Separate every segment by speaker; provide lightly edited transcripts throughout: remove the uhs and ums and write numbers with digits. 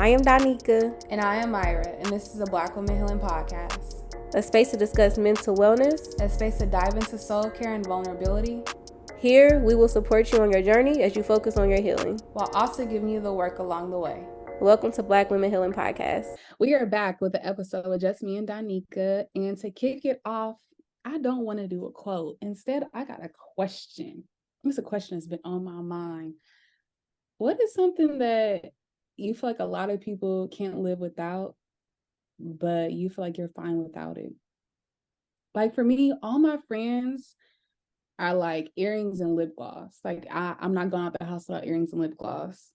Speaker 1: I am Donika.
Speaker 2: And I am Myra, and this is a Black Women Healing Podcast.
Speaker 1: A space to discuss mental wellness.
Speaker 2: A space to dive into soul care and vulnerability.
Speaker 1: Here, we will support you on your journey as you focus on your healing,
Speaker 2: while also giving you the work along the way.
Speaker 1: Welcome to Black Women Healing Podcast.
Speaker 2: We are back with an episode with just me and Donika. And to kick it off, I don't want to do a quote. Instead, I got a question. It's a question that's been on my mind. What is something that you feel like a lot of people can't live without, but you feel like you're fine without it? Like for me, all my friends are like earrings and lip gloss. Like I'm not going out the house without earrings and lip gloss.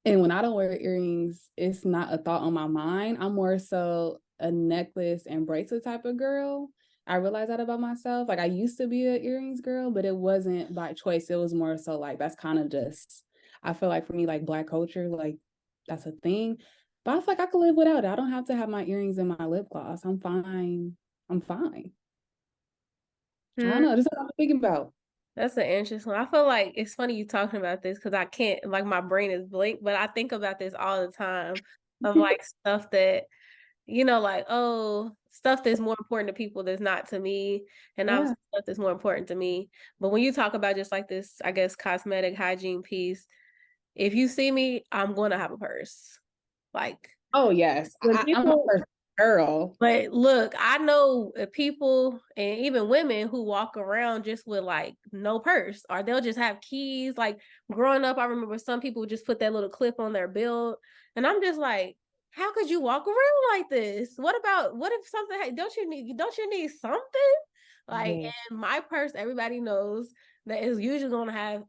Speaker 2: And when I don't wear earrings, it's not a thought on my mind. I'm more so a necklace and bracelet type of girl. I realized that about myself. Like I used to be an earrings girl, but it wasn't by choice. It was more so like, that's kind of just, I feel like for me, like Black culture, like that's a thing. But I feel like I could live without it. I don't have to have my earrings and my lip gloss. I'm fine. I'm fine. I don't know. Just what I'm thinking about.
Speaker 1: That's an interesting one. I feel like it's funny you talking about this because I can't, like my brain is blank, but I think about this all the time of like stuff that, you know, like, oh, stuff that's more important to people that's not to me. And obviously stuff that's more important to me. But when you talk about just like this, I guess, cosmetic hygiene piece, if you see me, I'm going to have a purse. Like,
Speaker 2: oh, yes. I'm a first girl.
Speaker 1: But look, I know people and even women who walk around just with like no purse, or they'll just have keys. Like growing up, I remember some people would just put that little clip on their belt, and I'm just like, how could you walk around like this? What if something? Don't you need something? Like, and my purse, everybody knows that is usually going to have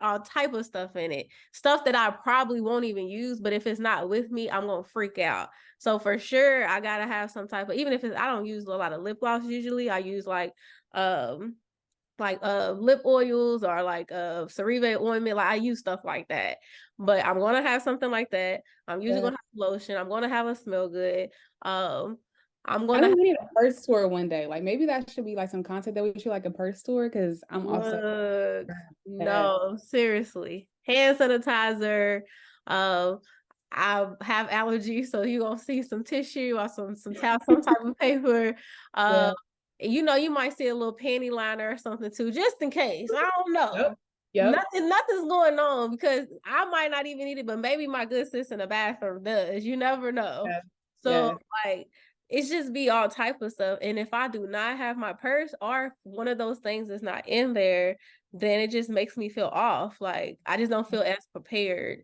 Speaker 1: all type of stuff in it. Stuff that I probably won't even use, but if it's not with me, I'm going to freak out. So for sure, I got to have some type of, even if I don't use a lot of lip gloss usually, I use like lip oils or like CeraVe ointment. Like I use stuff like that. But I'm going to have something like that. I'm usually going to have lotion. I'm going to have a smell good. I'm going to
Speaker 2: need a purse tour one day. Like maybe that should be like some content that we should like a purse tour, because I'm also
Speaker 1: no, seriously. Hand sanitizer. I have allergies, so you're gonna see some tissue or some towel, some type of paper. You know, you might see a little panty liner or something too, just in case. I don't know. Nothing's going on because I might not even need it, but maybe my good sis in the bathroom does. You never know. So like it's just be all type of stuff. And if I do not have my purse or one of those things is not in there, then it just makes me feel off. Like I just don't feel as prepared.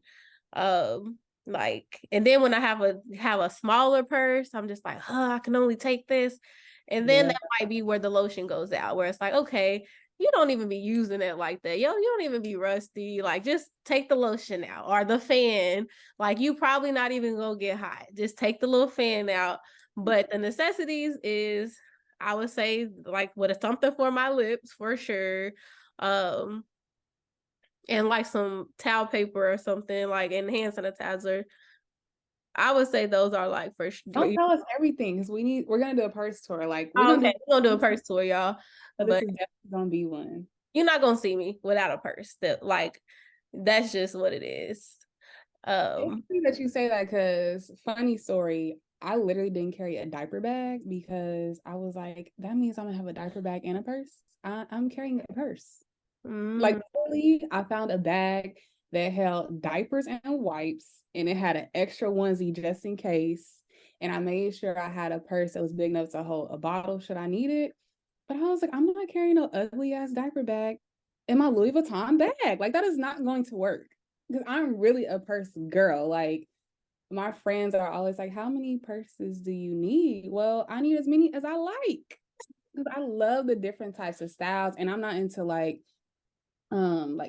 Speaker 1: Like, and then when I have a smaller purse, I'm just like, I can only take this. And then that might be where the lotion goes out, where it's like, okay, you don't even be using it like that. You don't even be rusty. Like, just take the lotion out or the fan. Like, you probably not even gonna get hot. Just take the little fan out. But the necessities is, I would say, like, with something for my lips for sure. And like some towel paper or something, like, and hand sanitizer. I would say those are like for sure.
Speaker 2: Don't tell us everything because we're gonna do a purse tour. Like
Speaker 1: we're gonna do a purse tour, y'all.
Speaker 2: But this is definitely gonna be one.
Speaker 1: You're not gonna see me without a purse. That's just what it is.
Speaker 2: It's funny that you say that because funny story, I literally didn't carry a diaper bag because I was like, that means I'm gonna have a diaper bag and a purse. I'm carrying a purse. Like literally, I found a bag that held diapers and wipes, and it had an extra onesie just in case. And I made sure I had a purse that was big enough to hold a bottle should I need it. But I was like, I'm not carrying no ugly ass diaper bag in my Louis Vuitton bag. Like that is not going to work because I'm really a purse girl. Like my friends are always like, how many purses do you need? Well, I need as many as I like because I love the different types of styles, and I'm not into like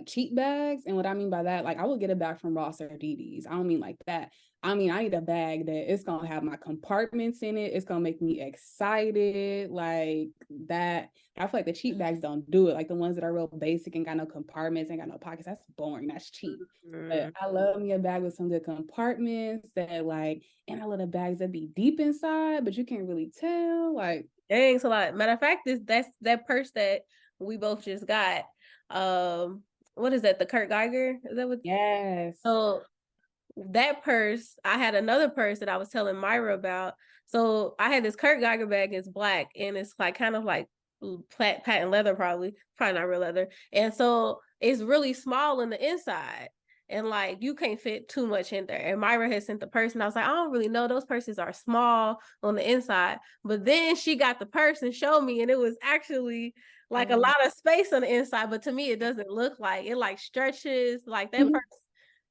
Speaker 2: cheap bags. And what I mean by that, like I will get a bag from Ross or DD's. I don't mean like that. I mean, I need a bag that it's gonna have my compartments in it. It's gonna make me excited, like that. I feel like the cheap bags don't do it. Like the ones that are real basic and got no compartments and got no pockets, that's boring. That's cheap. But I love me a bag with some good compartments that like, and I love the bags that be deep inside, but you can't really tell. Like,
Speaker 1: dang, so like matter of fact, that's that purse that we both just got. What is that? The Kurt Geiger? Is that what?
Speaker 2: Yes.
Speaker 1: So that purse, I had another purse that I was telling Myra about. So I had this Kurt Geiger bag. It's black and it's like kind of like patent leather, probably not real leather. And so it's really small on the inside. And like you can't fit too much in there. And Myra had sent the purse, and I was like, I don't really know. Those purses are small on the inside. But then she got the purse and showed me, and it was actually like a lot of space on the inside. But to me, it doesn't look like it. Like stretches. Like that purse,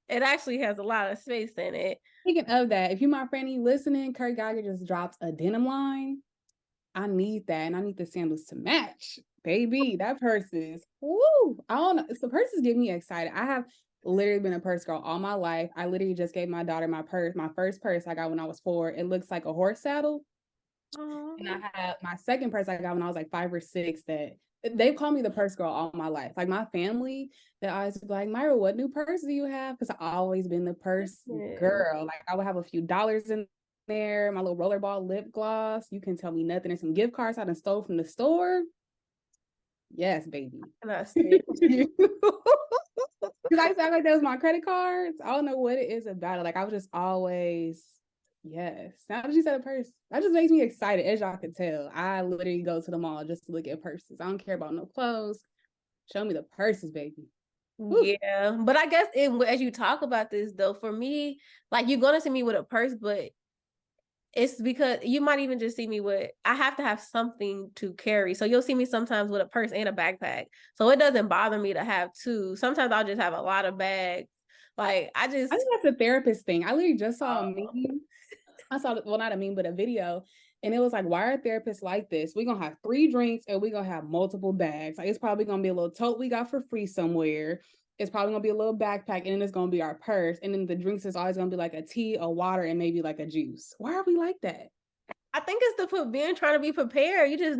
Speaker 1: it actually has a lot of space in it.
Speaker 2: Speaking of that, if you my friend, you listening, Kurt Geiger just drops a denim line. I need that, and I need the sandals to match, baby. That purse is woo. I don't know. The purses get me excited. I have literally been a purse girl all my life. I literally just gave my daughter my purse, my first purse I got when I was 4. It looks like a horse saddle.
Speaker 1: Aww.
Speaker 2: And I had my second purse I got when I was like 5 or 6 that they call me the purse girl all my life. Like my family, they always be like, Myra, what new purse do you have? Because I've always been the purse girl. Like I would have a few dollars in there, my little rollerball lip gloss. You can tell me nothing. And some gift cards I done stole from the store. Yes, baby.
Speaker 1: Because
Speaker 2: I used to act like that was my credit cards. I don't know what it is about it. Like I was just always, yes. Now that you said a purse, that just makes me excited. As y'all can tell, I literally go to the mall just to look at purses. I don't care about no clothes. Show me the purses, baby.
Speaker 1: Yeah, but I guess as you talk about this though, for me, like you're gonna see me with a purse, but it's because you might even just see me with, I have to have something to carry. So you'll see me sometimes with a purse and a backpack. So it doesn't bother me to have two. Sometimes I'll just have a lot of bags. Like I think
Speaker 2: that's a therapist thing. I literally just saw a meme. I saw, well, not a meme, but a video. And it was like, why are therapists like this? We're going to have 3 drinks and we're going to have multiple bags. Like, it's probably going to be a little tote we got for free somewhere. It's probably going to be a little backpack, and then it's going to be our purse. And then the drinks is always going to be like a tea, a water, and maybe like a juice. Why are we like that?
Speaker 1: I think it's being trying to be prepared. You just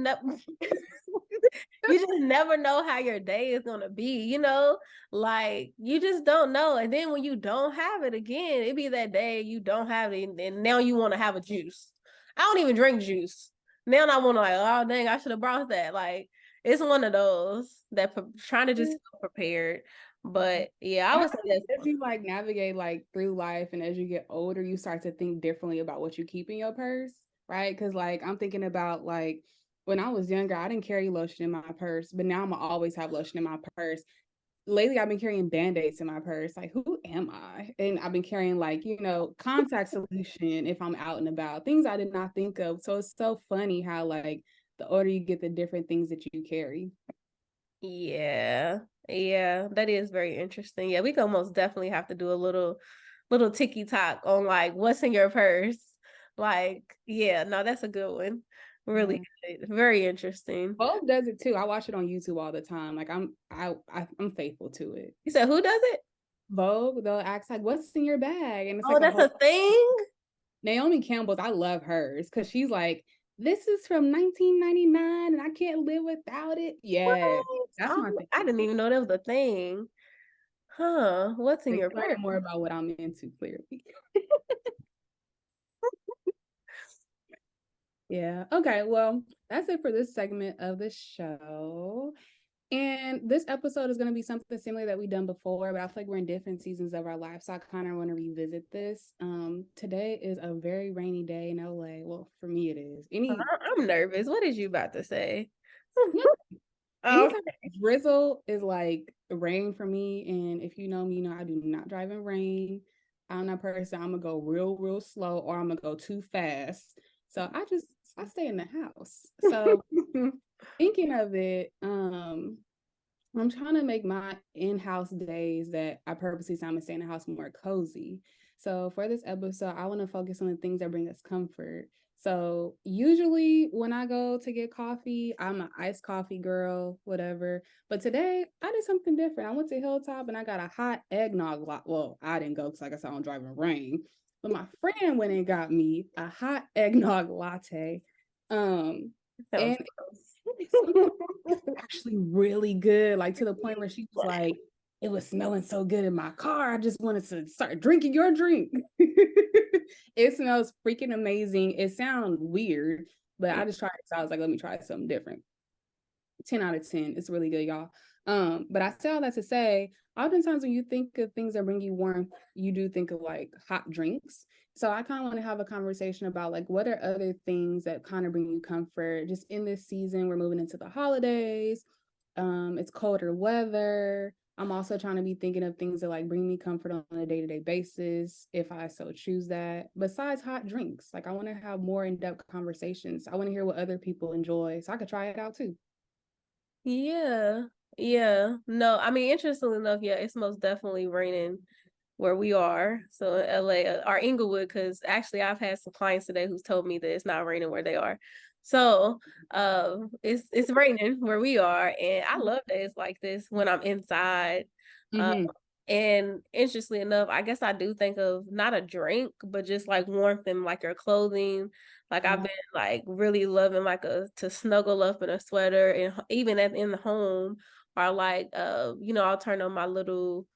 Speaker 1: never know how your day is gonna be, you know? Like you just don't know. And then when you don't have it again, it be that day you don't have it, and now you want to have a juice. I don't even drink juice. Now I want to like, oh dang, I should have brought that. Like it's one of those that trying to just feel prepared. But yeah, I would say that
Speaker 2: as you like navigate like through life and as you get older, you start to think differently about what you keep in your purse, right? Because like I'm thinking about like when I was younger, I didn't carry lotion in my purse, but now I'm always have lotion in my purse. Lately, I've been carrying Band-Aids in my purse. Like, who am I? And I've been carrying like, contact solution if I'm out and about, things I did not think of. So it's so funny how like the older you get, the different things that you carry.
Speaker 1: Yeah. Yeah, that is very interesting. Yeah, we can most definitely have to do a little ticky talk on like what's in your purse. Like, yeah, no, that's a good one. Really good. Very interesting.
Speaker 2: Vogue does it too. I watch it on YouTube all the time. Like I'm faithful to it.
Speaker 1: You said who does it?
Speaker 2: Vogue, they'll ask like, "What's in your bag?" And it's
Speaker 1: Oh,
Speaker 2: like
Speaker 1: that's a thing.
Speaker 2: Naomi Campbell's. I love hers because she's like, "This is from 1999, and I can't live without it." Yeah, that's my thing.
Speaker 1: I didn't even know that was a thing. Huh? What's in your purse?
Speaker 2: More about what I'm into, clearly. Yeah. Okay. Well, that's it for this segment of the show. And this episode is going to be something similar that we've done before, but I feel like we're in different seasons of our life. So I kind of want to revisit this. Today is a very rainy day in LA. Well, for me it is.
Speaker 1: I'm nervous. What is you about to say?
Speaker 2: Anytime drizzle is like rain for me. And if you know me, you know I do not drive in rain. I'm that person. I'm gonna go real slow, or I'm gonna go too fast. So I stay in the house. So thinking of it, I'm trying to make my in-house days that I purposely say I'm gonna stay in the house more cozy. So for this episode, I want to focus on the things that bring us comfort. So usually when I go to get coffee, I'm an iced coffee girl, whatever. But today I did something different. I went to Hilltop and I got a hot eggnog latte. Well, I didn't go because like I said, I don't drive in rain. But my friend went and got me a hot eggnog latte. And it's actually really good, like to the point where she was like, it was smelling so good in my car, I just wanted to start drinking your drink. It smells freaking amazing. It sounds weird, but I just tried it, so I was like, let me try something different. 10 out of 10. It's really good, y'all. But I say all that to say, oftentimes when you think of things that bring you warmth, you do think of like hot drinks. So I kind of want to have a conversation about like what are other things that kind of bring you comfort just in this season. We're moving into the holidays. It's colder weather. I'm also trying to be thinking of things that like bring me comfort on a day-to-day basis if I so choose that. Besides hot drinks, like I want to have more in-depth conversations. I want to hear what other people enjoy so I could try it out too.
Speaker 1: Yeah. Yeah. No, I mean, interestingly enough, yeah, it's most definitely raining where we are. So in LA, or Inglewood, because actually I've had some clients today who's told me that it's not raining where they are. So it's raining where we are. And I love days like this when I'm inside. Uh,
Speaker 2: Mm-hmm.
Speaker 1: and interestingly enough, I guess I do think of not a drink, but just like warmth in like your clothing. Like I've been like really loving like to snuggle up in a sweater, and even in the home, or like I'll turn on my little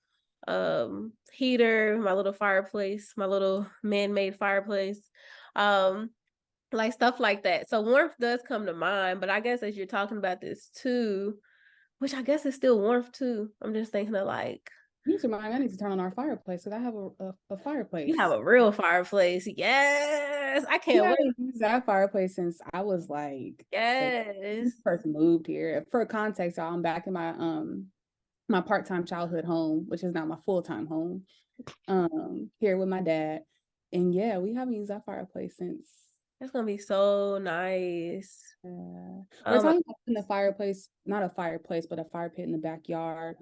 Speaker 1: heater, my little fireplace, my little man-made fireplace. Um like stuff like that. So warmth does come to mind, but I guess as you're talking about this too, which I guess is still warmth too. I'm just thinking of like,
Speaker 2: You need to remind me, I need to turn on our fireplace because I have a
Speaker 1: you have
Speaker 2: fireplace.
Speaker 1: a real fireplace. Yes. I
Speaker 2: We
Speaker 1: can't wait.
Speaker 2: haven't used that fireplace since I was like
Speaker 1: Yes.
Speaker 2: first moved here. For context, y'all, I'm back in my part-time childhood home, which is now my full-time home, here with my dad. And yeah, we haven't used that fireplace since.
Speaker 1: That's gonna be so nice.
Speaker 2: We're
Speaker 1: Um
Speaker 2: talking about in the fireplace, not a fireplace, but a fire pit in the backyard.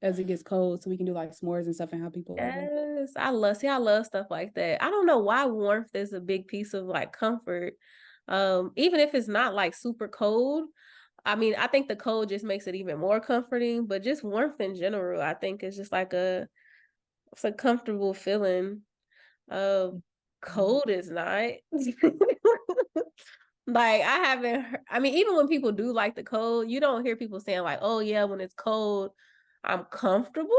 Speaker 2: As it gets cold, so we can do like s'mores and stuff and have people over.
Speaker 1: yes, I love stuff like that. I don't know why warmth is a big piece of like comfort. Even if it's not like super cold. I mean, I think the cold just makes it even more comforting, but just warmth in general, I think is just like it's a comfortable feeling. Uh, cold is not. Like I haven't I mean, even when people do like the cold, you don't hear people saying like, "Oh yeah, when it's cold, I'm comfortable."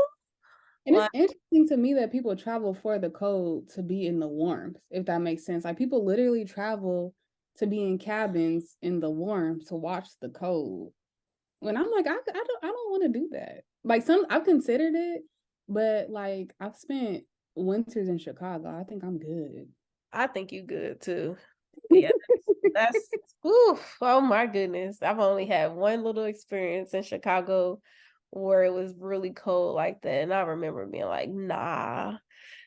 Speaker 2: And it's
Speaker 1: Like,
Speaker 2: interesting to me that people travel for the cold to be in the warmth, if that makes sense. Like people literally travel to be in cabins in the warmth to watch the cold. When I'm like, I don't want to do that. Like I've considered it, but like I've spent winters in Chicago. I think I'm good.
Speaker 1: I think you good too. Yeah, that's oof, oh my goodness. I've only had one little experience in Chicago where it was really cold like that. And I remember being like, nah,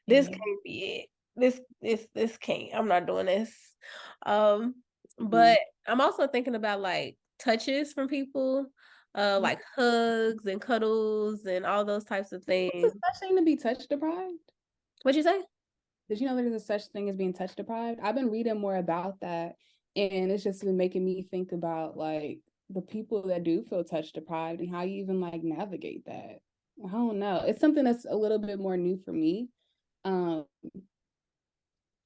Speaker 1: this
Speaker 2: Yeah.
Speaker 1: can't be it. This can't. I'm not doing this. Um,
Speaker 2: Mhm.
Speaker 1: but I'm also thinking about like touches from people, like hugs and cuddles and all those types of
Speaker 2: What's the
Speaker 1: things.
Speaker 2: such thing to be touch deprived?
Speaker 1: What'd you say?
Speaker 2: Did you know there's a such thing as being touch deprived? I've been reading more about that, and it's just been making me think about like the people that do feel touch deprived and how you even like navigate that. I don't know. It's something that's a little bit more new for me. Um,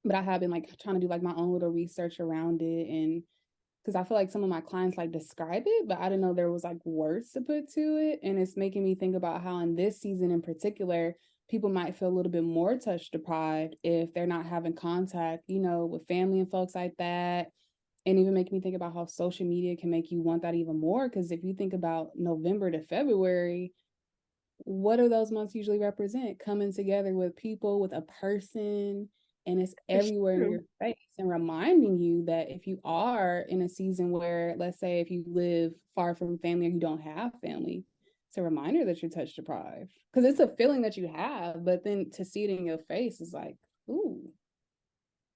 Speaker 2: but I have been like trying to do like my own little research around it, and because I feel like some of my clients like describe it, but I didn't know there was like words to put to it. And it's making me think about how in this season in particular, people might feel a little bit more touch deprived if they're not having contact, with family and folks like that. And even make me think about how social media can make you want that even more. Because if you think about November to February, what do those months usually represent? Coming together with people, with a person, and it's
Speaker 1: It's
Speaker 2: everywhere in
Speaker 1: true.
Speaker 2: your face and reminding you that if you are in a season where, let's say, if you live far from family or you don't have family, it's a reminder that you're touch deprived because it's a feeling that you have, but then to see it in your face is like, ooh,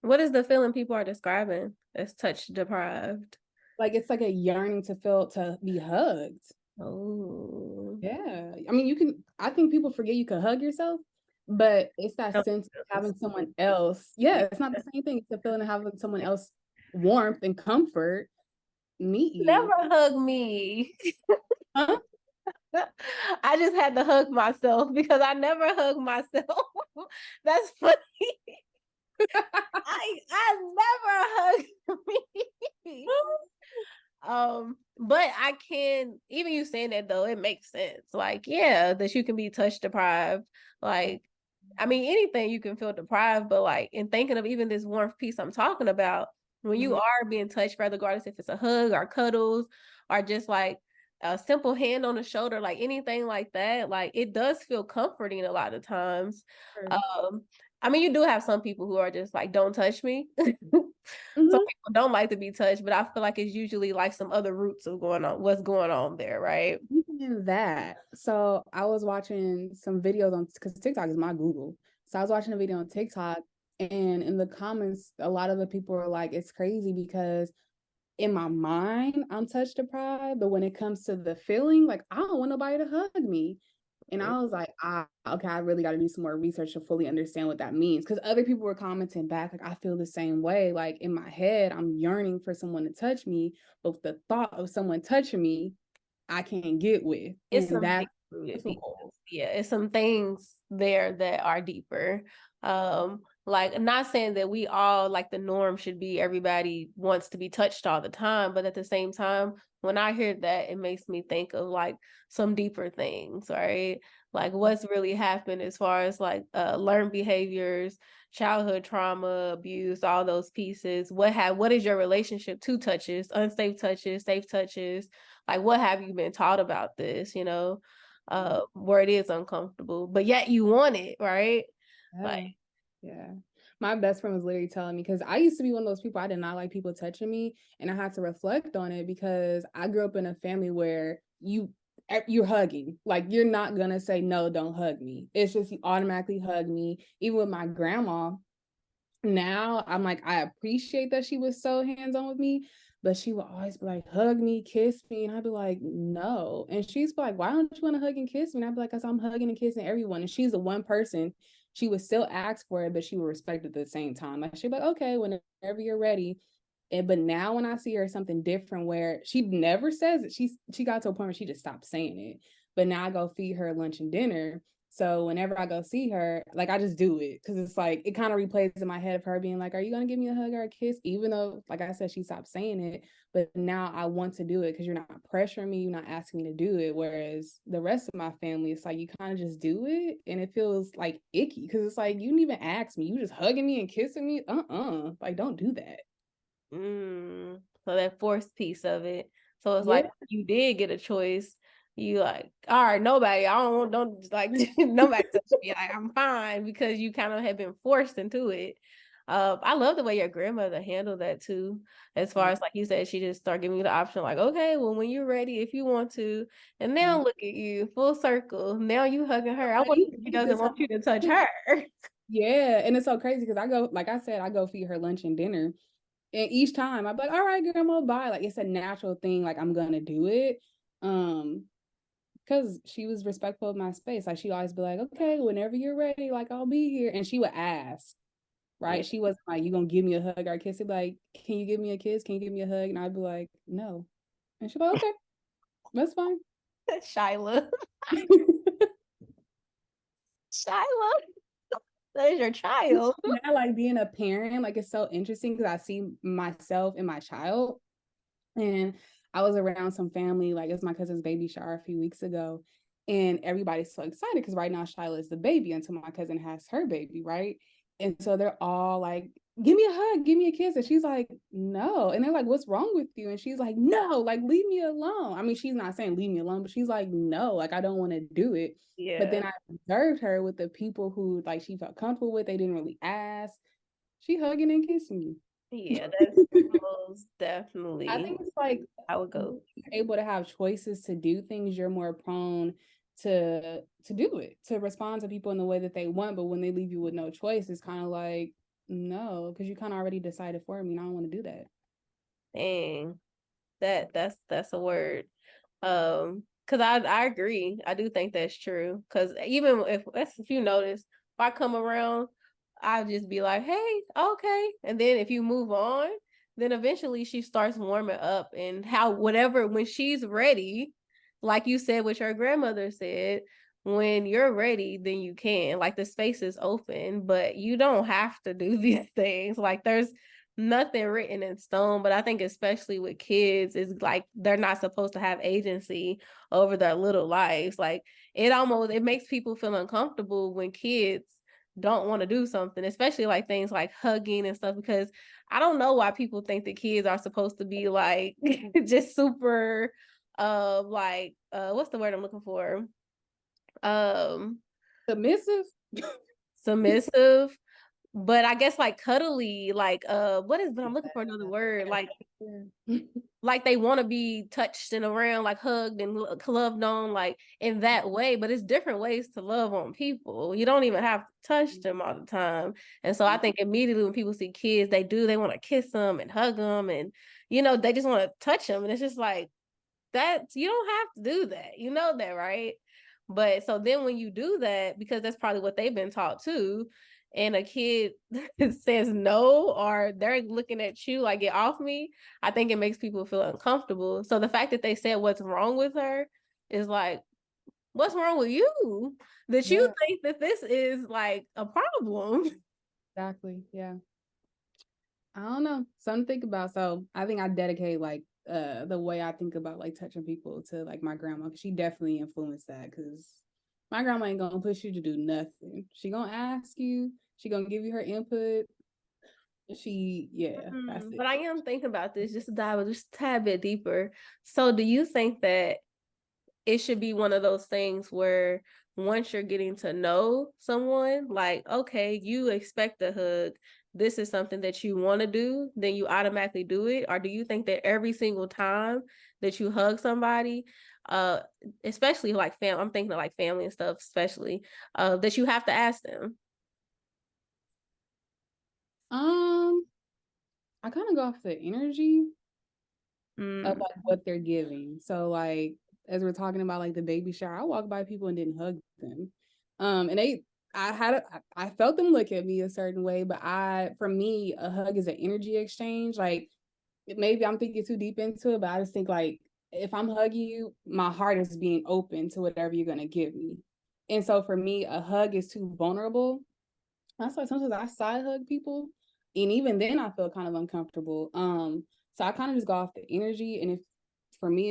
Speaker 1: What is the feeling people are describing as touch deprived?
Speaker 2: like it's like a yearning to feel to be hugged.
Speaker 1: Oh.
Speaker 2: Yeah. I mean, I think people forget you can hug yourself, but it's that
Speaker 1: Oh,
Speaker 2: sense of
Speaker 1: goodness.
Speaker 2: having someone else. Yeah, it's not the same thing. It's the feeling of having someone else warmth and comfort meet you.
Speaker 1: Never hug me.
Speaker 2: Huh?
Speaker 1: I just had to hug myself because I never hug myself. That's funny. I never hug me. But I can, even you saying that though, it makes sense. Like, yeah, that you can be touch deprived. Like, I mean, anything you can feel deprived, but like in thinking of even this warmth piece I'm talking about, when you
Speaker 2: Mhm.
Speaker 1: are being touched, regardless if it's a hug or cuddles or just like a simple hand on the shoulder, like anything like that, like it does feel comforting a lot of times.
Speaker 2: Sure.
Speaker 1: I mean, you do have some people who are just like, don't touch me. Some
Speaker 2: Mhm.
Speaker 1: people don't like to be touched, but I feel like it's usually like some other roots of what's going on there, right?
Speaker 2: Even that. So I was watching some videos on, because TikTok is my Google. So I was watching a video on TikTok, and in the comments, a lot of the people were like, it's crazy because in my mind, I'm touch deprived, but when it comes to the feeling, like I don't want nobody to hug me. And I was like, okay, I really got to do some more research to fully understand what that means. Because other people were commenting back, like, I feel the same way. Like in my head, I'm yearning for someone to touch me, but the thought of someone touching me, I can't get with.
Speaker 1: It's
Speaker 2: And
Speaker 1: some
Speaker 2: that's
Speaker 1: deep-rooted
Speaker 2: difficult.
Speaker 1: feelings. Yeah, it's some things there that are deeper. Like I'm not saying that we all like the norm should be everybody wants to be touched all the time, but at the same time, when I hear that, it makes me think of like some deeper things, right? Like what's really happened as far as like learned behaviors, childhood trauma, abuse, all those pieces. What is your relationship to touches, unsafe touches, safe touches? Like, what have you been taught about this, where it is uncomfortable, but yet you want it, right?
Speaker 2: Yeah.
Speaker 1: Like,
Speaker 2: Yeah. My best friend was literally telling me, because I used to be one of those people, I did not like people touching me. And I had to reflect on it because I grew up in a family where you're hugging. Like you're not gonna say no, don't hug me. It's just you automatically hug me. Even with my grandma, now I'm like, I appreciate that she was so hands-on with me, but she would always be like, hug me, kiss me. And I'd be like, no. And she's like, why don't you want to hug and kiss me? And I'd be like, because I'm hugging and kissing everyone. And she's the one person, she would still ask for it, but she would respect it at the same time. Like she'd be like, okay, whenever you're ready. And but now when I see her something different where she never says it, she got to a point where she just stopped saying it. But now I go feed her lunch and dinner. So whenever I go see her, like I just do it because it's like it kind of replays in my head of her being like, "Are you gonna give me a hug or a kiss?" Even though, like I said, she stopped saying it, but now I want to do it because you're not pressuring me, you're not asking me to do it. Whereas the rest of my family, it's like you kind of just do it, and it feels like icky because it's like you didn't even ask me, you just hugging me and kissing me. Like don't do that.
Speaker 1: so that forced piece of it. So it's like
Speaker 2: Yeah.
Speaker 1: you did get a choice. You like, all right, nobody, don't like nobody touch me. Like, I'm fine because you kind of have been forced into it. I love the way your grandmother handled that too. As far as like you said, she just started giving you the option, like, okay, well, when you're ready, if you want to. And now look at you, full circle. Now you hugging her. I wonder if she doesn't want you to touch her.
Speaker 2: Yeah, and it's so crazy because I go, like I said, I go feed her lunch and dinner. And each time I'm like, all right, grandma, bye. Like it's a natural thing, like I'm gonna do it. Because she was respectful of my space. Like she always be like, okay, whenever you're ready, like I'll be here. And she would ask,
Speaker 1: Yeah.
Speaker 2: right? She wasn't like, you gonna give me a hug or a kiss? She'd be like, can you give me a kiss? Can you give me a hug? And I'd be like, no. And she'd be like, okay, that's fine.
Speaker 1: Shyla. Shyla. That is your child.
Speaker 2: Now, like being a parent, like it's so interesting because I see myself in my child. And I was around some family, like it's my cousin's baby shower a few weeks ago. And everybody's so excited because right now Shyla is the baby until my cousin has her baby, right? And so they're all like, give me a hug, give me a kiss. And she's like, no. And they're like, what's wrong with you? And she's like, no, like leave me alone. I mean, she's not saying leave me alone, but she's like, no, like I don't want to do it. But
Speaker 1: Yeah.
Speaker 2: then I observed her with the people who like she felt comfortable with, they didn't really ask. She hugging and kissing me.
Speaker 1: Yeah, that's most
Speaker 2: I
Speaker 1: definitely
Speaker 2: think it's like
Speaker 1: how it goes.
Speaker 2: able to have choices to do things, you're more prone to do it, to respond to people in the way that they want. But when they leave you with no choice, it's kind of like, no, because you kind of already decided for me, and I don't want to do that.
Speaker 1: Dang. That's a word. Because I agree. I do think that's true. Because even if you notice, if I come around, I'll just be like, hey, okay. And then if you move on, then eventually she starts warming up and how whatever when she's ready, like you said, what your grandmother said, when you're ready, then you can. Like the space is open, but you don't have to do these things. Like there's nothing written in stone, but I think especially with kids, is like they're not supposed to have agency over their little lives. Like it makes people feel uncomfortable when kids don't want to do something, especially like things like hugging and stuff, because I don't know why people think that kids are supposed to be like just super of like, what's the word I'm looking for?
Speaker 2: Submissive.
Speaker 1: Submissive, but I guess like cuddly, like what is, but I'm looking for another word, like they want to be touched and around, like hugged and loved on, like in that way. But it's different ways to love on people. You don't even have to touch them all the time. And so I think immediately when people see kids, they want to kiss them and hug them, and they just want to touch them, and it's just like that. You don't have to do that. You know that, right? But so then when you do that, because that's probably what they've been taught too, and a kid says no, or they're looking at you like, get off me, I think it makes people feel uncomfortable. So the fact that they said what's wrong with her is like, what's wrong with you? That you think that this is like a problem.
Speaker 2: Exactly. Yeah. I don't know. Something to think about. So I think I dedicate like the way I think about like touching people to like my grandma, because she definitely influenced that, because my grandma ain't gonna push you to do nothing. She gonna ask you, she gonna give you her input. That's it.
Speaker 1: But I am thinking about this just to dive just a tad bit deeper. So do you think that it should be one of those things where once you're getting to know someone, like, okay, you expect a hug, this is something that you want to do, then you automatically do it? Or do you think that every single time that you hug somebody, especially like I'm thinking of like family and stuff, especially, that you have to ask them?
Speaker 2: I kind of go off the energy of like what they're giving. So like as we're talking about like the baby shower, I walked by people and didn't hug them. And I felt them look at me a certain way, but for me, a hug is an energy exchange. Like maybe I'm thinking too deep into it, but I just think like if I'm hugging you, my heart is being open to whatever you're gonna give me. And so for me, a hug is too vulnerable. That's why sometimes I side hug people, and even then I feel kind of uncomfortable. So I kind of just go off the energy, and if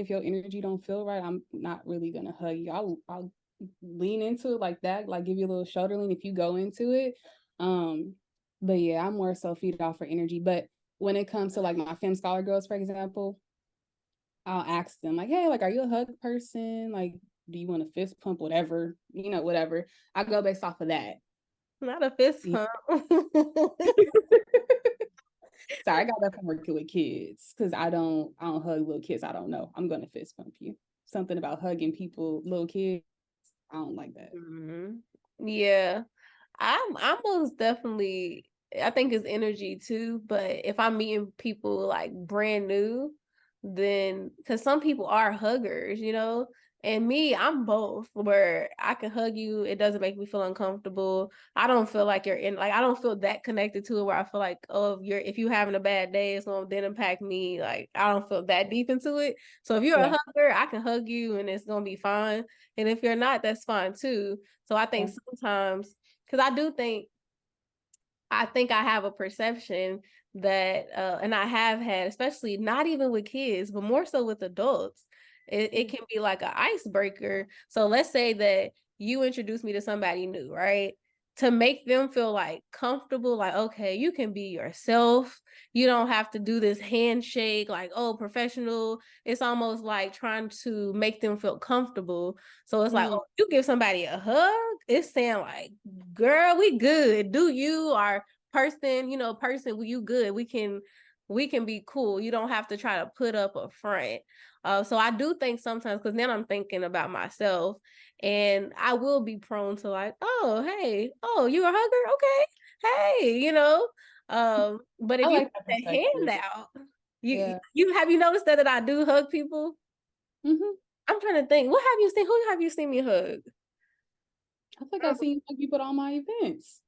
Speaker 2: your energy don't feel right, I'm not really gonna hug you. I'll lean into it like that, like give you a little shoulder lean if you go into it. But yeah, I'm more so feed off for energy. But when it comes to like my femme scholar girls, for example, I'll ask them like, hey, like, are you a hug person? Like, do you want a fist pump? Whatever, whatever. I go based off of that.
Speaker 1: Not a fist pump.
Speaker 2: Sorry, I got that from working with kids, because I don't hug little kids. I don't know. I'm gonna fist pump you. Something about hugging people, little kids, I don't like that.
Speaker 1: Yeah, I'm most definitely. I think it's energy too. But if I'm meeting people like brand new, then because some people are huggers, and me, I'm both. Where I can hug you, it doesn't make me feel uncomfortable. I don't feel like I don't feel that connected to it. Where I feel like, oh, if you having a bad day, it's gonna then impact me. Like I don't feel that deep into it. So if you're a hugger, I can hug you and it's gonna be fine. And if you're not, that's fine too. So I think sometimes, because I think I have a perception that, and I have had, especially not even with kids, but more so with adults, it can be like an icebreaker. So let's say that you introduce me to somebody new, right? To make them feel like comfortable, like, okay, you can be yourself. You don't have to do this handshake, like, oh, professional. It's almost like trying to make them feel comfortable. So it's like, oh, you give somebody a hug, it's saying like, girl, we good. Do you or person, you good. We can be cool. You don't have to try to put up a front. So I do think sometimes, because then I'm thinking about myself, and I will be prone to like, oh, hey, oh, you a hugger? Okay. Hey, but if you
Speaker 2: like
Speaker 1: put the hand out,
Speaker 2: Yeah.
Speaker 1: you have you noticed that I do hug people?
Speaker 2: Mm-hmm.
Speaker 1: I'm trying to think. Who have you seen me hug?
Speaker 2: I think I've seen people at all my events.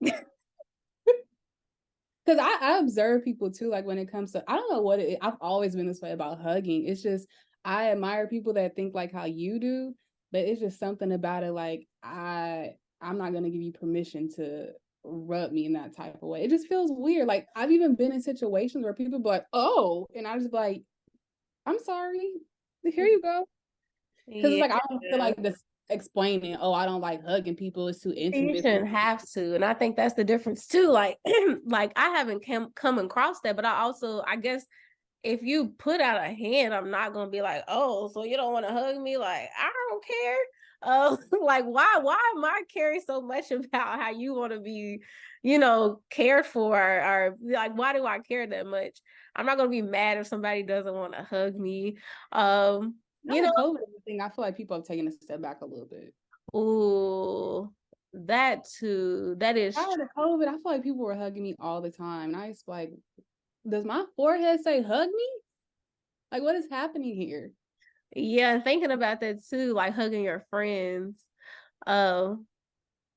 Speaker 2: Because I observe people too, like when it comes to, I don't know what I've always been this way about hugging. It's just, I admire people that think like how you do, but it's just something about it. Like I'm not going to give you permission to rub me in that type of way. It just feels weird. Like I've even been in situations where people be like, oh, and I just be like, I'm sorry. Here you go. Because it's like, I don't feel like this explaining, oh, I don't like hugging people, it's too intimate.
Speaker 1: You shouldn't have to. And I think that's the difference too. Like, like I haven't come across that, but I guess if you put out a hand, I'm not gonna be like, oh, so you don't want to hug me? Like, I don't care. Like, why am I caring so much about how you want to be, cared for, or like, why do I care that much? I'm not gonna be mad if somebody doesn't want to hug me.
Speaker 2: Now that COVID is a thing, I feel like people have taken a step back a little bit.
Speaker 1: Ooh, that too. That is
Speaker 2: Prior to COVID, I feel like people were hugging me all the time. And I was like, does my forehead say hug me? Like, what is happening here?
Speaker 1: Yeah, thinking about that too, like hugging your friends. I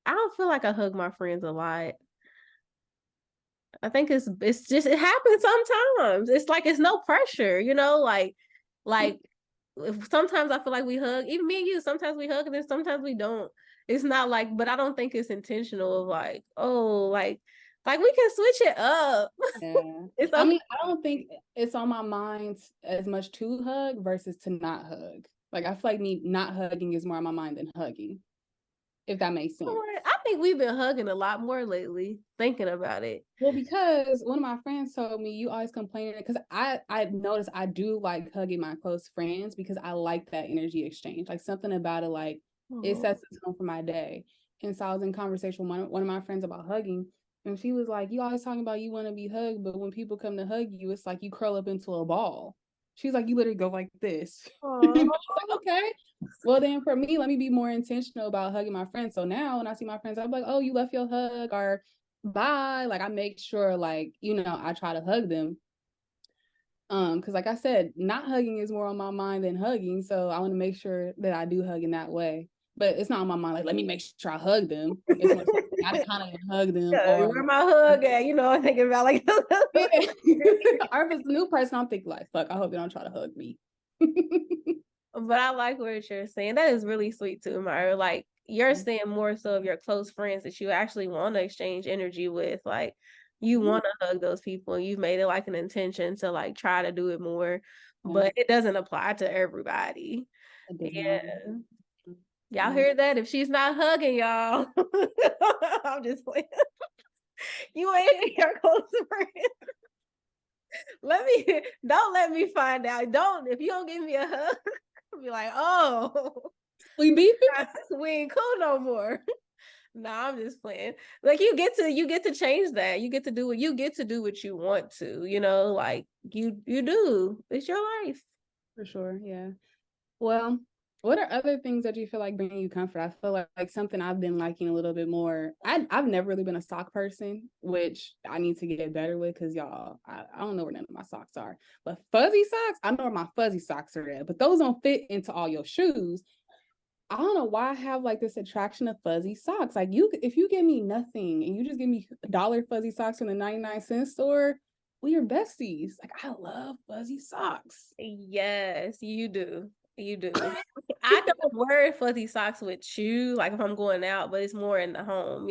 Speaker 1: don't feel like I hug my friends a lot. I think it's just it happens sometimes. It's like it's no pressure, like sometimes I feel like we hug, even me and you, sometimes we hug and then sometimes we don't. It's not like, but I don't think it's intentional of like, oh, like we can switch it up.
Speaker 2: Yeah.
Speaker 1: It's
Speaker 2: I
Speaker 1: okay.
Speaker 2: mean, I don't think it's on my mind as much to hug versus to not hug. Like, I feel like me not hugging is more on my mind than hugging, if that makes sense.
Speaker 1: I think we've been hugging a lot more lately, thinking about it.
Speaker 2: Well, because one of my friends told me you always complaining, because I noticed I do like hugging my close friends because I like that energy exchange. Like something about it, like it sets the tone for my day. And so I was in conversation with one of my friends about hugging, and she was like, "You always talking about you want to be hugged, but when people come to hug you, it's like you curl up into a ball." She's like, "You literally go like this." I was like, "Okay." Well, then for me, let me be more intentional about hugging my friends. So now when I see my friends, I'm like, "Oh, you left your hug," or bye. Like I make sure, like, I try to hug them. Because like I said, not hugging is more on my mind than hugging. So I want to make sure that I do hug in that way. But it's not on my mind, like, let me make sure I hug them. It's more like, I kind of hug them,
Speaker 1: Yeah,
Speaker 2: or
Speaker 1: where my hug at? I'm thinking about like
Speaker 2: yeah. Or if it's a new person, I'm thinking like, fuck, I hope they don't try to hug me.
Speaker 1: But I like what you're saying. That is really sweet too, Myra. Like you're saying more so of your close friends that you actually want to exchange energy with. Like you want to hug those people and you've made it like an intention to like try to do it more. But it doesn't apply to everybody.
Speaker 2: It does
Speaker 1: Yeah.
Speaker 2: not.
Speaker 1: Y'all hear that? If she's not hugging y'all, I'm just playing. You ain't your close friend. Don't let me find out. If you don't give me a hug, I'll be like, oh,
Speaker 2: We beefing?
Speaker 1: we ain't cool no more. No, I'm just playing. Like you get to change that. You get to do what you want to, like you do. It's your life.
Speaker 2: For sure, yeah. Well, what are other things that you feel like bring you comfort? I feel like something I've been liking a little bit more. I've never really been a sock person, which I need to get better with because y'all, I don't know where none of my socks are. But fuzzy socks, I know where my fuzzy socks are at, but those don't fit into all your shoes. I don't know why I have like this attraction of fuzzy socks. Like if you give me nothing and you just give me $1 fuzzy socks from the 99-cent store, we are besties. Like I love fuzzy socks.
Speaker 1: Yes, you do. You do. I don't wear fuzzy socks with shoes, like if I'm going out, but it's more in the home,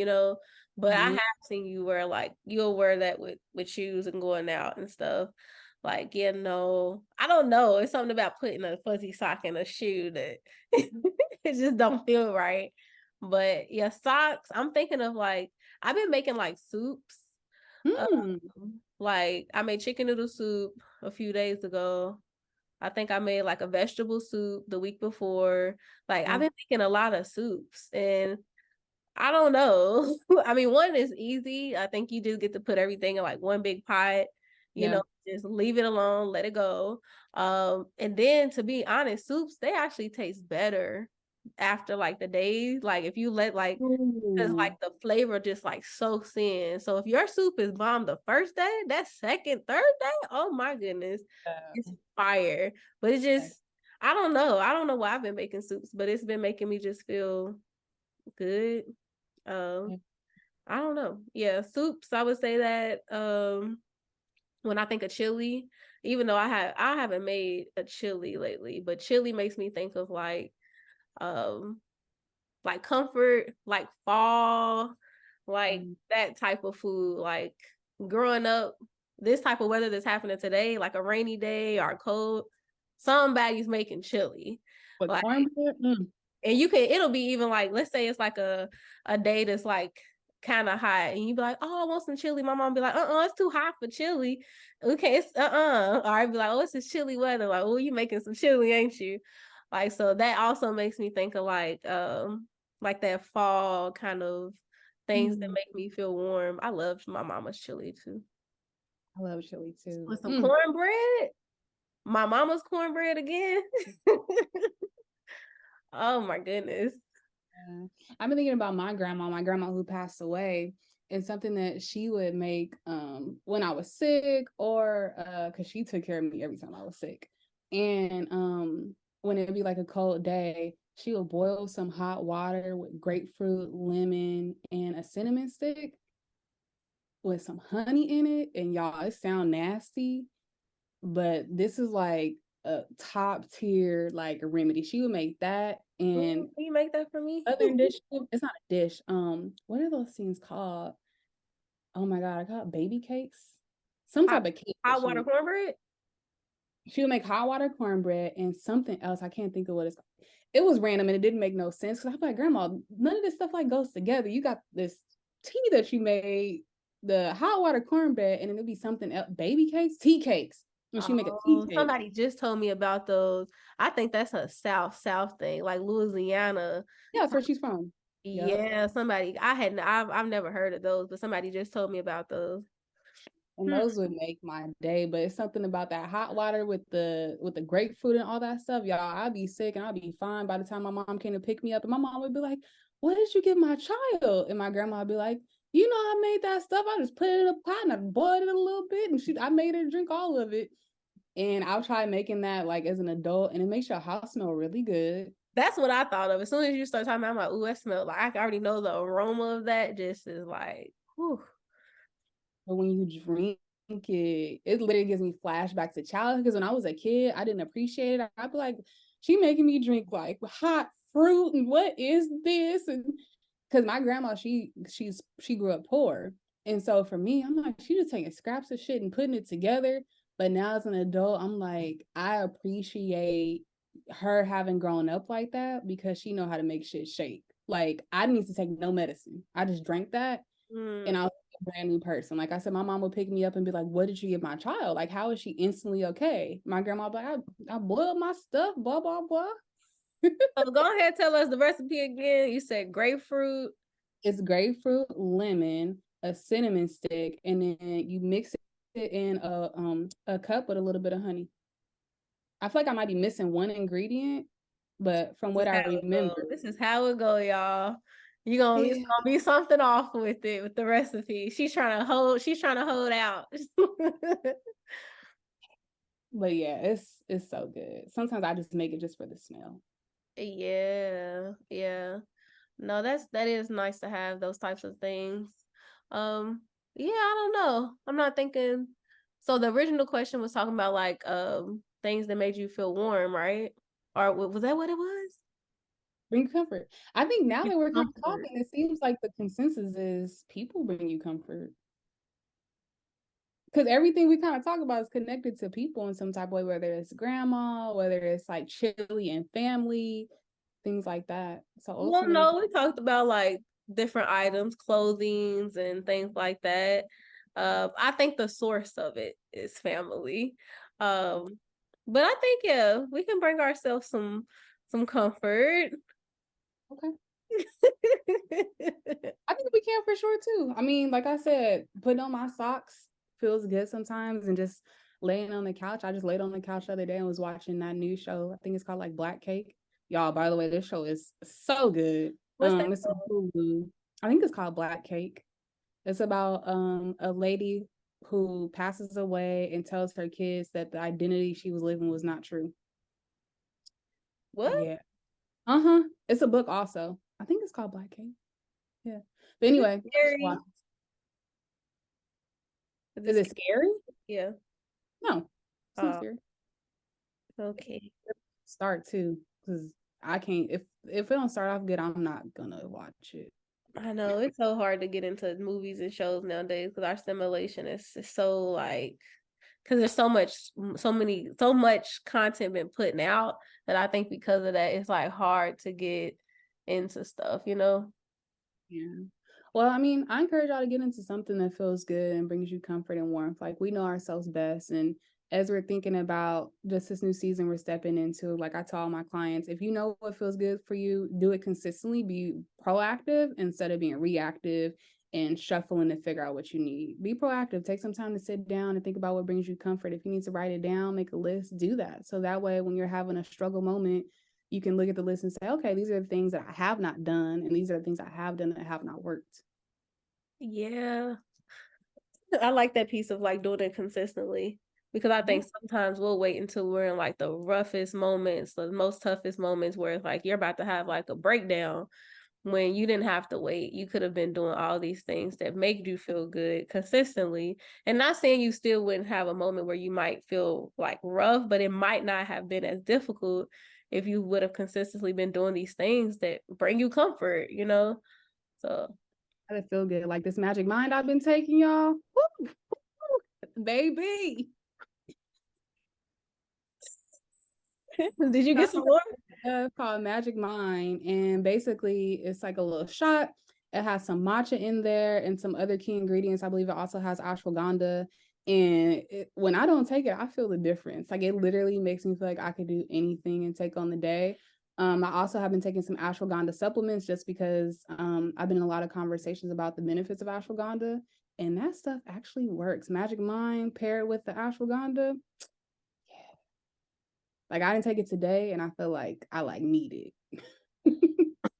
Speaker 1: But I have seen you wear you'll wear that with shoes and going out and stuff. Like, I don't know. It's something about putting a fuzzy sock in a shoe that it just don't feel right. But yeah, socks. I'm thinking of I've been making like soups. Like I made chicken noodle soup a few days ago. I think I made like a vegetable soup the week before. Like I've been making a lot of soups and I don't know. I mean, one is easy. I think you just get to put everything in like one big pot, just leave it alone, let it go. And then to be honest, soups, they actually taste better after like the days. Like if you let because like the flavor just like soaks in. So if your soup is bomb the first day, that second, third day, oh my goodness, it's fire. But it's just, I don't know. I don't know why I've been making soups, but it's been making me just feel good. I don't know. Yeah, soups. I would say that when I think of chili, even though I haven't made a chili lately, but chili makes me think of um like comfort, like fall, like that type of food. Like growing up, this type of weather that's happening today, like a rainy day or cold, somebody's making chili.
Speaker 2: With
Speaker 1: Like,
Speaker 2: cornbread?
Speaker 1: and it'll be even like, let's say it's like a day that's like kind of hot, and you be like, oh, I want some chili. My mom be like, it's too hot for chili. Okay, it's Or I'd be like, oh, it's this chilly weather. Like, oh, you making some chili, ain't you? Like, so that also makes me think of like that fall kind of things that make me feel warm. I love my mama's chili too.
Speaker 2: I love chili too.
Speaker 1: With some cornbread. My mama's cornbread again. Oh my goodness.
Speaker 2: Yeah. I've been thinking about my grandma who passed away, and something that she would make when I was sick, or because she took care of me every time I was sick. And when it'd be like a cold day, she would boil some hot water with grapefruit, lemon, and a cinnamon stick with some honey in it. And y'all, it sound nasty, but this is like a top tier like remedy. She would make that. And
Speaker 1: can you make that for me?
Speaker 2: other dish, it's not a dish. What are those things called? Oh my god, I call it baby cakes. Some type of cake.
Speaker 1: Hot water cornbread?
Speaker 2: She would make hot water cornbread and something else. I can't think of what it's called. It was random and it didn't make no sense. Cause I'm like, Grandma, none of this stuff like goes together. You got this tea that you made, the hot water cornbread, and it'd be something else. Baby cakes, tea cakes. And she make a tea cake.
Speaker 1: Somebody just told me about those. I think that's a South thing, like Louisiana.
Speaker 2: Yeah, that's where she's from.
Speaker 1: Yeah, somebody I've never heard of those, but somebody just told me about those.
Speaker 2: And those would make my day. But it's something about that hot water with the grapefruit and all that stuff. Y'all, I'd be sick and I'd be fine by the time my mom came to pick me up. And my mom would be like, what did you give my child? And my grandma would be like, you know, I made that stuff. I just put it in a pot and I boiled it a little bit. And I made her drink all of it. And I'll try making that like as an adult. And it makes your house smell really good.
Speaker 1: That's what I thought of. As soon as you start talking about, I'm like, ooh, that smell like I already know the aroma of that just is like, whew.
Speaker 2: But when you drink it, it literally gives me flashbacks to childhood. Because when I was a kid, I didn't appreciate it. I'd be like, she making me drink like hot fruit, and what is this? And because my grandma, she grew up poor. And so for me, I'm like, she just taking scraps of shit and putting it together. But now as an adult, I'm like, I appreciate her having grown up like that because she know how to make shit shake. Like I didn't need to take no medicine. I just drank that and I was a brand new person. Like I said, my mom would pick me up and be like, what did you give my child? Like, how is she instantly okay? My grandma would be like, I boiled my stuff, blah, blah, blah.
Speaker 1: So go ahead, tell us the recipe again. You said grapefruit.
Speaker 2: It's grapefruit, lemon, a cinnamon stick, and then you mix it in a cup with a little bit of honey. I feel like I might be missing one ingredient, but from what I remember,
Speaker 1: this is how it go, y'all. It's gonna be something off with it with the recipe. She's trying to hold out.
Speaker 2: But yeah, it's so good. Sometimes I just make it just for the smell.
Speaker 1: Yeah. No, that is nice to have those types of things. Yeah, I don't know. I'm not thinking. So the original question was talking about like things that made you feel warm, right? Or was that what it was?
Speaker 2: Bring comfort. I think now that we're kind of talking, it seems like the consensus is people bring you comfort. Because everything we kind of talk about is connected to people in some type of way, whether it's grandma, whether it's like chili and family, things like that. So
Speaker 1: Well, no, we talked about like different items, clothings and things like that. I think the source of it is family. But I think we can bring ourselves some comfort.
Speaker 2: Okay. I think we can for sure too. I mean, like I said, putting on my socks feels good sometimes, and just laying on the couch. I just laid on the couch the other day and was watching that new show. I think it's called like Black Cake. Y'all, by the way, this show is so good.
Speaker 1: What's that
Speaker 2: it's on Hulu. I think it's called Black Cake. It's about a lady who passes away and tells her kids that the identity she was living was not true.
Speaker 1: What?
Speaker 2: Yeah. It's a book also. I think it's called Black Cake. Yeah. But anyway, is it scary?
Speaker 1: Yeah.
Speaker 2: No, it's not scary.
Speaker 1: Okay.
Speaker 2: Start too, because I can't. If it don't start off good, I'm not gonna watch it.
Speaker 1: I know it's so hard to get into movies and shows nowadays because our stimulation is so like, because there's so much content been putting out that I think because of that it's like hard to get into stuff, you know.
Speaker 2: Yeah. Well, I mean, I encourage y'all to get into something that feels good and brings you comfort and warmth. Like, we know ourselves best. And as we're thinking about just this new season we're stepping into, like I tell all my clients, if you know what feels good for you, do it consistently, be proactive instead of being reactive and shuffling to figure out what you need. Be proactive. Take some time to sit down and think about what brings you comfort. If you need to write it down, make a list, do that. So that way, when you're having a struggle moment, you can look at the list and say, okay, these are the things that I have not done, and these are the things I have done that have not worked.
Speaker 1: Yeah. I like that piece of like doing it consistently, because I think sometimes we'll wait until we're in like the roughest moments, the most toughest moments where it's like you're about to have like a breakdown, when you didn't have to wait. You could have been doing all these things that make you feel good consistently. And not saying you still wouldn't have a moment where you might feel like rough, but it might not have been as difficult if you would have consistently been doing these things that bring you comfort, you know? So
Speaker 2: I feel good. Like this magic mind I've been taking, y'all. Woo, baby.
Speaker 1: did you get some more?
Speaker 2: Called Magic Mind, and basically it's like a little shot. It has some matcha in there and some other key ingredients. I believe it also has ashwagandha. And when I don't take it, I feel the difference. Like, it literally makes me feel like I could do anything and take on the day. I also have been taking some ashwagandha supplements just because I've been in a lot of conversations about the benefits of ashwagandha, and that stuff actually works. Magic Mind paired with the ashwagandha, like, I didn't take it today, and I feel like I like need it.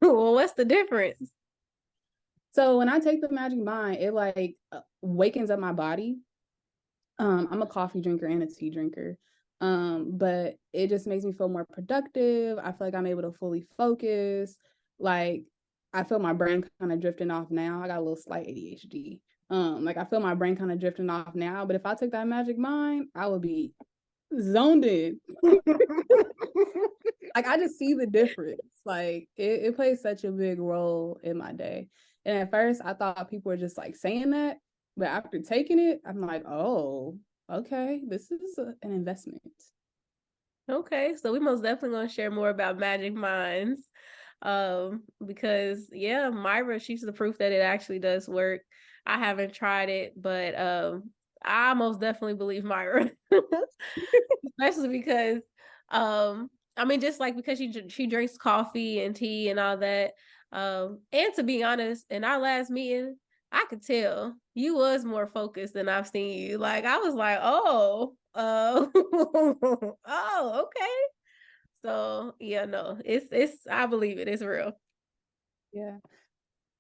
Speaker 1: Well, what's the difference?
Speaker 2: So when I take the Magic Mind, it like wakens up my body. I'm a coffee drinker and a tea drinker. But it just makes me feel more productive. I feel like I'm able to fully focus. Like, I feel my brain kind of drifting off now. I got a little slight ADHD. Like, I feel my brain kind of drifting off now. But if I took that Magic Mind, I would be zoned in. Like, I just see the difference. Like, it plays such a big role in my day. And at first I thought people were just like saying that, but after taking it, I'm like, oh, okay, this is an investment.
Speaker 1: Okay, so we most definitely gonna share more about Magic Minds. Because yeah, Myra, she's the proof that it actually does work. I haven't tried it, but I most definitely believe Myra. Especially because I mean, just like because she drinks coffee and tea and all that. And to be honest, in our last meeting, I could tell you was more focused than I've seen you. Like, I was like, oh, oh, okay. So yeah, no, it's I believe it. It's real.
Speaker 2: Yeah.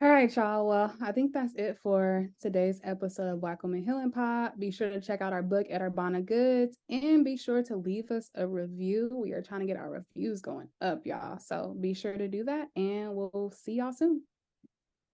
Speaker 2: All right, y'all. Well, I think that's it for today's episode of Black Woman Healing Pod. Be sure to check out our book at Urbana Goods, and be sure to leave us a review. We are trying to get our reviews going up, y'all. So be sure to do that, and we'll see y'all soon.